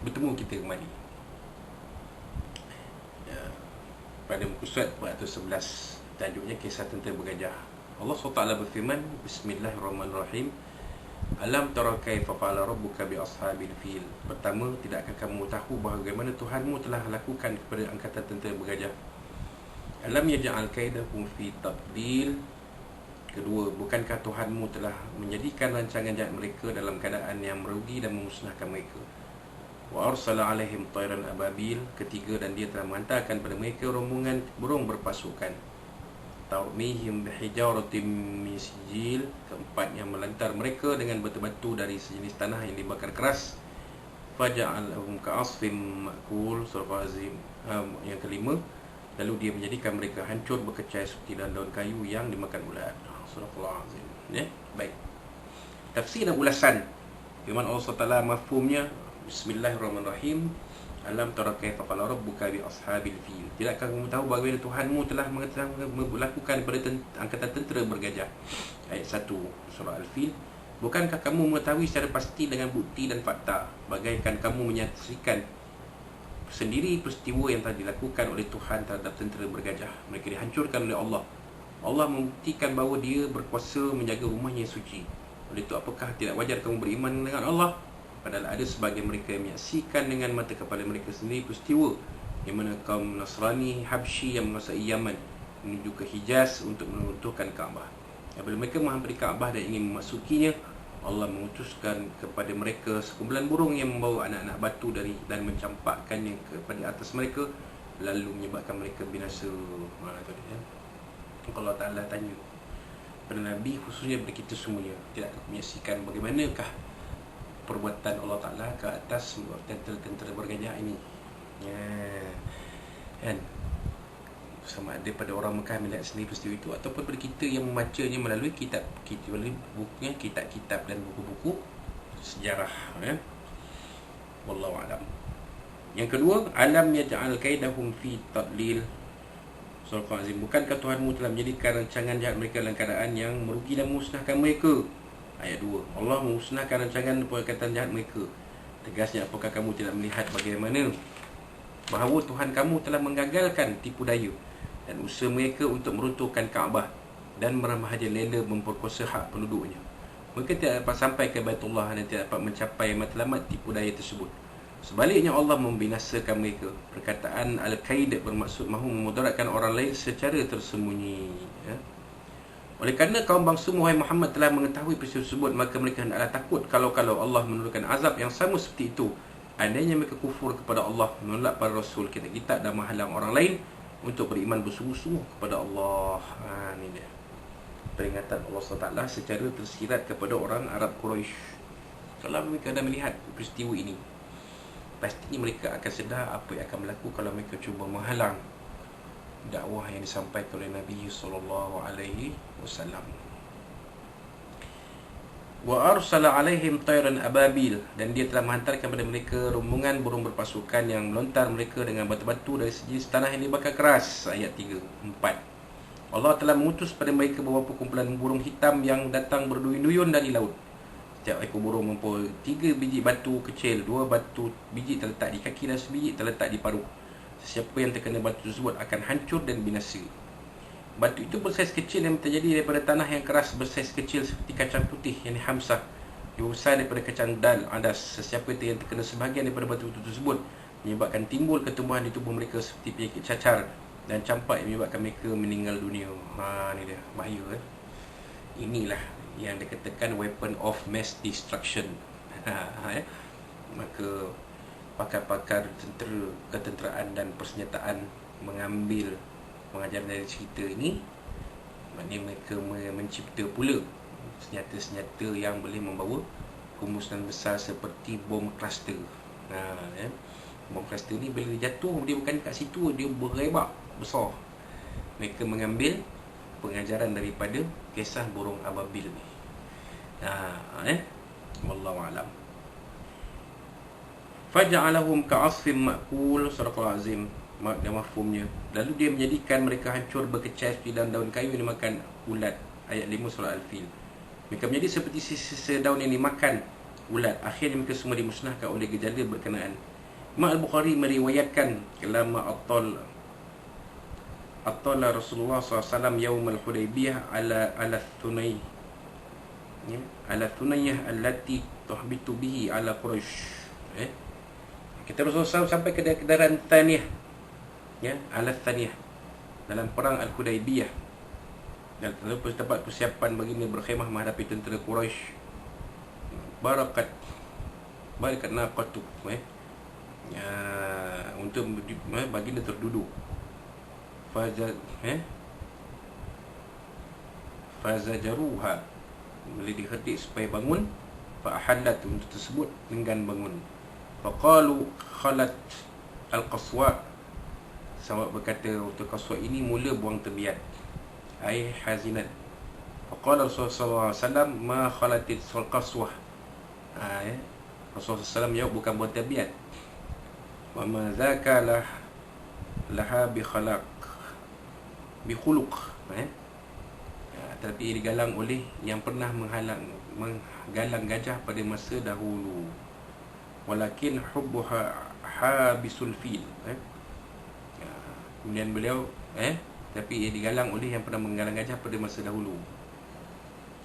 bertemu kita kembali ya, pada muka surat 411, tajuknya kisah tentera bergajah. Allah SWT berfirman, Bismillahirrahmanirrahim. Alam tara kaifa fa'ala rabbuka bi ashabil fil. Pertama, tidakkah kamu tahu bagaimana Tuhanmu telah lakukan kepada angkatan tentera bergajah? Alam yaj'al kaidahum fi tadlil. Kedua, bukankah Tuhanmu telah menjadikan rancangan jahat mereka dalam keadaan yang merugi dan memusnahkan mereka? Wa arsala alaihim tayran ababil. Ketiga, dan dia telah menghantarkan pada mereka rombongan burung berpasukan. Tarmihim bihijaratin min sijil. Keempat, yang melantar mereka dengan batu-batu dari sejenis tanah yang dibakar keras. Faja'alahum ka'asfim ma'kul. Surah Azim. Yang kelima, lalu dia menjadikan mereka hancur berkecai seperti daun kayu yang dimakan ulat. Surah Azim. Ya, baik. Tafsir dan ulasan firman Allah SWT mafhumnya, Bismillahirrahmanirrahim. Alam tara kaifa fa'ala rabbuka bi ashabil fil. Tidakkah kamu tahu bagaimana Tuhanmu telah melakukan pada angkatan tentera bergajah? Ayat 1 surah Al-Fil. Bukankah kamu mengetahui secara pasti dengan bukti dan fakta, bagaikan kamu menyaksikan sendiri peristiwa yang telah dilakukan oleh Tuhan terhadap tentera bergajah. Mereka dihancurkan oleh Allah. Allah membuktikan bahawa dia berkuasa menjaga rumahnya yang suci. Oleh itu, apakah tidak wajar kamu beriman dengan Allah? Padahal ada sebagian mereka yang menyaksikan dengan mata kepala mereka sendiri peristiwa di mana kaum Nasrani Habsyi yang menguasai Yaman menuju ke Hijaz untuk meruntuhkan Kaabah. Apabila mereka menghampiri Kaabah dan ingin memasukinya, Allah mengutuskan kepada mereka sekumpulan burung yang membawa anak-anak batu dan mencampakkannya kepada atas mereka, lalu menyebabkan mereka binasa. Allah Ta'ala tanya pada Nabi, khususnya kepada kita semuanya, tidakkah menyaksikan bagaimanakah perbuatan Allah Ta'ala ke atas tentera bergajah ini? Ya, kan? Sama ada pada orang Mekah melihat sendiri peristiwa itu, ataupun pada kita yang membacanya melalui kitab, bukunya, kitab-kitab dan buku-buku sejarah, ya. Wallahu a'lam. Yang kedua, alam yaj'al kaidahum fi tadlil. Surah Azim. Bukankah Tuhanmu telah menjadikan rancangan jahat mereka dalam keadaan yang merugi dan memusnahkan mereka? Ayat 2. Allah memusnahkan rancangan perkataan jahat mereka. Tegasnya, apakah kamu tidak melihat bagaimana bahawa Tuhan kamu telah menggagalkan tipu daya dan usaha mereka untuk meruntuhkan Kaabah dan meremajalela memperkosa hak penduduknya? Mereka tidak dapat sampai ke Baitullah dan tidak dapat mencapai matlamat tipu daya tersebut. Sebaliknya, Allah membinasakan mereka. Perkataan Al-Qaid bermaksud mahu memudaratkan orang lain secara tersembunyi, ya. Oleh kerana kaum bangsa Muhammad Muhammad telah mengetahui peristiwa tersebut, maka mereka hendaklah takut kalau Allah menurunkan azab yang sama seperti itu. Andainya mereka kufur kepada Allah, menolak para Rasul, kitab-kitab dan menghalang orang lain untuk beriman bersungguh-sungguh kepada Allah. Ini dia peringatan Allah SWT secara tersirat kepada orang Arab Quraisy. Kalau mereka dah melihat peristiwa ini, pastinya mereka akan sedar apa yang akan berlaku kalau mereka cuba menghalang dakwah yang disampaikan oleh Nabi SAW. Wa arsala alaihim tayran ababil. Dan dia telah menghantarkan kepada mereka rombongan burung berpasukan yang melontar mereka dengan batu-batu dari sejenis tanah yang dibakar keras. Ayat 3, 4. Allah telah mengutus pada mereka beberapa kumpulan burung hitam yang datang berduyun-duyun dari laut. Setiap ekor burung membawa 3 biji batu kecil, 2 batu biji terletak di kaki dan sebiji terletak di paruh. Sesiapa yang terkena batu tersebut akan hancur dan binasa. Batu itu bersaiz kecil yang terjadi daripada tanah yang keras, bersaiz kecil seperti kacang putih, yang hamsah, lebih besar daripada kacang dal, adas. Sesiapa yang terkena sebahagian daripada batu tersebut menyebabkan timbul ketumbuhan di tubuh mereka seperti penyakit cacar dan campak yang menyebabkan mereka meninggal dunia. Ni dia, bahaya, kan? Inilah yang dikatakan weapon of mass destruction. Ya. Maka pakar-pakar ketenteraan dan persenjataan mengambil pengajaran dari cerita ini, maknanya mereka mencipta pula senjata-senjata yang boleh membawa kemusnahan besar seperti bom kluster. Ya. Bom kluster ni bila dia jatuh, dia bukan kat situ, dia berebak besar. Mereka mengambil pengajaran daripada kisah burung ababil ni. Wallahu a'lam. Faja'alahum ka'asfim ma'kul. Surah Azim. Mafhumnya, lalu dia menjadikan mereka hancur berkecai seperti daun kayu yang dimakan ulat. Ayat 5 surah Al-Fil. Mereka menjadi seperti sisa daun yang dimakan ulat. Akhirnya mereka semua dimusnahkan oleh gejala berkenaan. Imam Al-Bukhari meriwayatkan lama Attala Rasulullah SAW Yawm Al-Hudaybiyah ala thunay, ya, ala thunayyah allati tuhbitu bihi ala Quraisy. Kita Rasulullah SAW sampai ke kedaran Thaniyah, ya, ala Thaniyah, dalam perang Al-Hudaybiyah, dan tempat persiapan baginda berkhemah menghadapi tentera Quraisy. Barakat naqatu, untuk baginda terduduk. Fazajaruha, boleh dihedik supaya bangun. Fa'ahallat, untuk tersebut enggan bangun. Faqalu khalat al-qaswa, sahabat berkata untuk Qaswa ini mula buang tebiat, ai hazinat. Faqala Rasulullah SAW ma khalatit al-qaswa, Rasulullah SAW jawab bukan buang tebiat. Wa ma dzaka laha bi khuluq, tapi digalang oleh yang pernah menggalang gajah pada masa dahulu. Walakin hubbuha habisul fil, kemudian beliau tapi ia digalang oleh yang pernah menggalang gajah pada masa dahulu.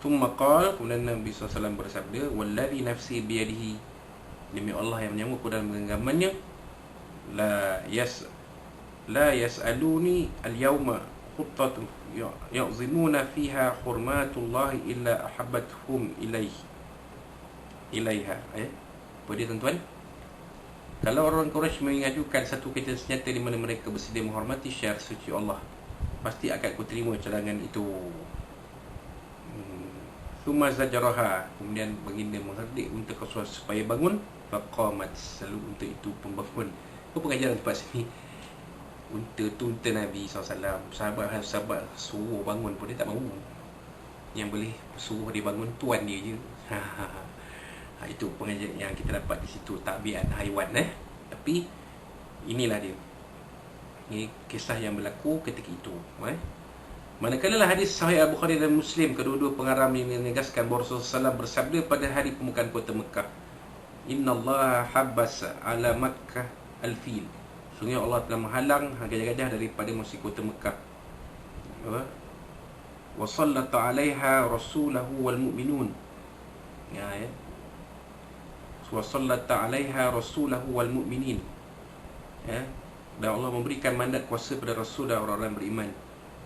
Thumma qala, kemudian Nabi SAW bersabda, wallazi nafsi biyadihi, demi Allah yang menyamuk dalam genggamannya, la yas'aluni al-yawma khuttatun ya'zimuna fiha hurmatullahi illa ahabbathum ilaiha. Apa dia tuan-tuan? Kalau orang Quraisy mengajukan satu kereta senjata di mana mereka bersedia menghormati syiar suci Allah, pasti akan aku terima cadangan itu. Thumma zajaraha, kemudian baginda mengherdik untuk Qaswa supaya bangun. Faqamat, selalu untuk itu pembangun. Apa pengajaran tempat sini? Unta Nabi SAW, sahabat suruh bangun pun dia tak mahu. Yang boleh suruh dia bangun tuan dia je. Itu pengajaran yang kita dapat di situ, tabiat haiwan. Tapi inilah dia, ini kisah yang berlaku ketika itu. Manakala hadis Sahih Al-Bukhari dan Muslim, kedua-dua pengarang ini menegaskan bahawa Rasulullah SAW bersabda pada hari pembukaan kota Mekah, Inna Allah habbasa ala Makkah al-fil, sungguh Allah telah menghalang gajah-gajah daripada masuk kota Mekah. Wa sallata 'alaiha rasulahu wal mu'minun, wa sallata 'alaiha rasulahu wal mu'minin, dan Allah memberikan mandat kuasa pada Rasul dan orang-orang beriman.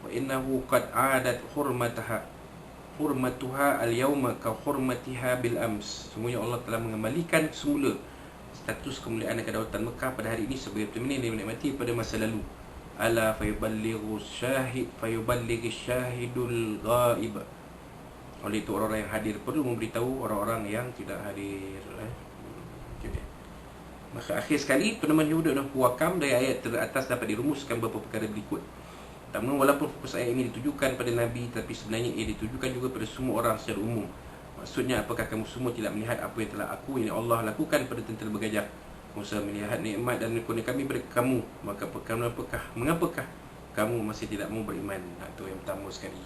Wa innahu qad 'adat hurmatuha al-yawma ka hurmatiha bil ams, sungguhnya Allah telah mengembalikan semula status kemuliaan dan kedaulatan Mekah pada hari ini sebagai yang dinikmati pada masa lalu. Ala fayuballighu syahidul ghaib, oleh itu orang-orang yang hadir perlu memberitahu orang-orang yang tidak hadir. Maka akhir sekali peneman Yahuda dan Huwakam dari ayat teratas dapat dirumuskan beberapa perkara berikut. Pertama, walaupun fokus ayat ini ditujukan pada Nabi, tapi sebenarnya ia ditujukan juga pada semua orang secara umum. Maksudnya, apakah kamu semua tidak melihat apa yang telah aku, yang Allah lakukan pada tentera bergajah? Musa melihat nikmat dan kurnia kami beri kamu, maka mengapakah kamu masih tidak mau beriman? Itu yang pertama sekali.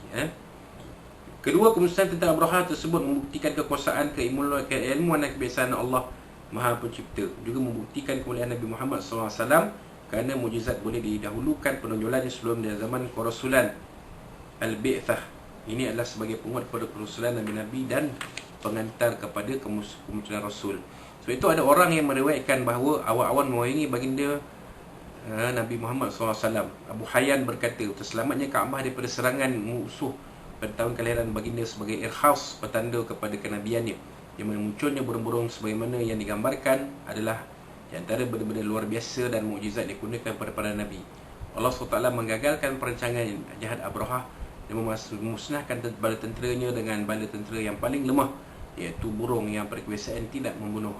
Kedua, kemudian tentang Abraha tersebut membuktikan kekuasaan, keilmuan dan kebiasaan Allah Maha Pencipta, juga membuktikan kemuliaan Nabi Muhammad SAW, kerana mujizat boleh didahulukan penonjolannya sebelum dari zaman kerasulan al-bi'thah. Ini adalah sebagai penguat kepada kerasulan Nabi-Nabi dan pengantar kepada kemunculan Rasul. Sebab itu ada orang yang meriwayatkan bahawa awal-awal mewayangi baginda Nabi Muhammad SAW. Abu Hayyan berkata, terselamatnya Kaabah daripada serangan musuh pada tahun kelahiran baginda sebagai irkhas, petanda kepada kenabiannya. Yang munculnya burung-burung sebagaimana yang digambarkan adalah di antara benda-benda luar biasa dan mukjizat digunakan pada para Nabi. Allah SWT menggagalkan perancangan jahat Abraha dan memusnahkan bala tenteranya dengan bala tentera yang paling lemah, iaitu burung yang pada kebiasaan tidak membunuh.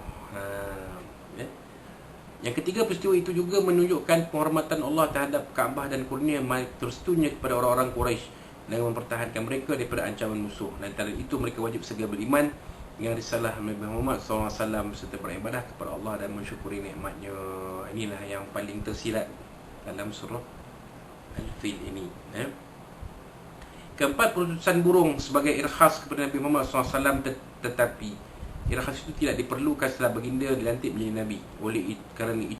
Yang ketiga, peristiwa itu juga menunjukkan penghormatan Allah terhadap Kaabah dan kurnia tersetunya kepada orang-orang Quraisy dengan mempertahankan mereka daripada ancaman musuh. Antara itu, mereka wajib segera beriman dengan risalah Nabi Muhammad SAW serta beribadah kepada Allah dan mensyukuri nikmatnya. Inilah yang paling tersirat dalam surah Al-Fil ini. Keempat, perutusan burung sebagai irkhas kepada Nabi Muhammad SAW, tetapi irkhas itu tidak diperlukan setelah baginda dilantik menjadi Nabi. Oleh kerana